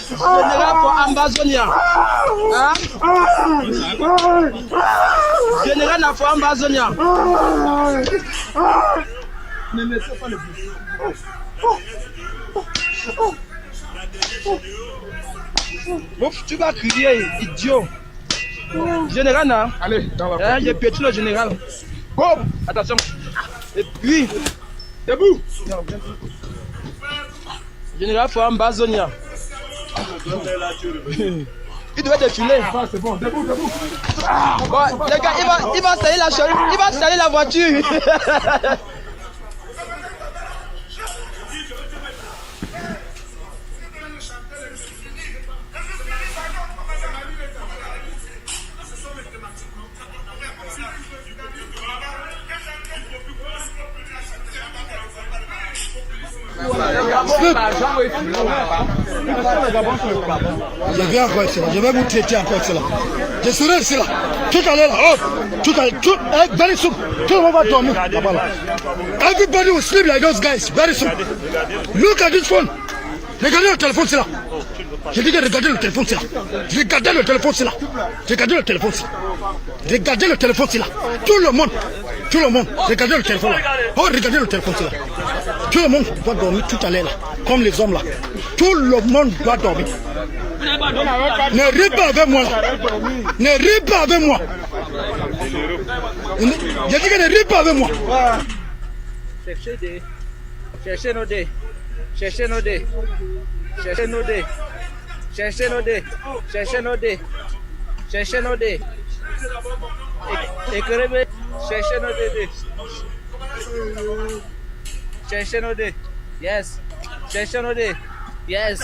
Général pour Ambazonia. Hein? Général pour Ambazonia. Ne laissez pas le Ouf, tu vas crier, idiot. Général, là. Allez, dans la Hein, j'ai pété le général. Bon, attention. Et puis, debout. général faut Ambazonia. Il doit défiler. Ah, c'est bon, debout, debout. Bon, les gars, il va salir la charrue, il va salir la voiture. Je viens encore cela, je vais vous traiter encore cela. Je serai cela. Tout à l'heure là, oh, tout à l'heure, very soon, tout le monde va dormir là-bas là. Everybody will sleep like those guys, very soon. Look at this phone. Regardez le téléphone, c'est là. Je dis que regardez le téléphone, c'est là. Regardez le téléphone, c'est là. Regardez le téléphone, c'est là. Regardez le téléphone, c'est là. Tout le monde, regardez le téléphone là. Oh, regardez le téléphone, c'est là. Tout le monde doit dormir tout à l'heure là, comme les hommes là. Tout le monde doit dormir. Ne ris pas avec moi là. Ne ris pas avec moi. Je dis que ne ris pas avec moi. Cherchez nos dés. Cherchez nos dés. Cherchez nos dés. Cherchez nos dés. Cherchez nos dés. Cherchez nos dés. Écrivez. Cherchez nos dés. Cherchez nos dés. Yes. Cherchez nos dés. Yes.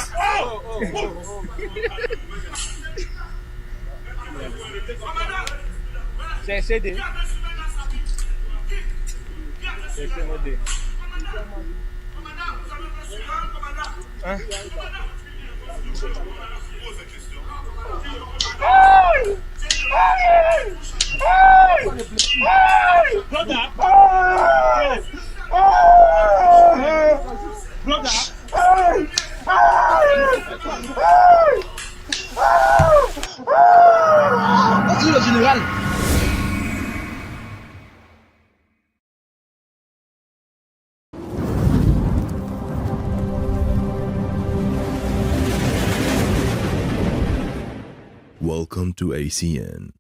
Cherchez des. Cherchez nos dés. Hein? Vas-y le général. Welcome to ACN.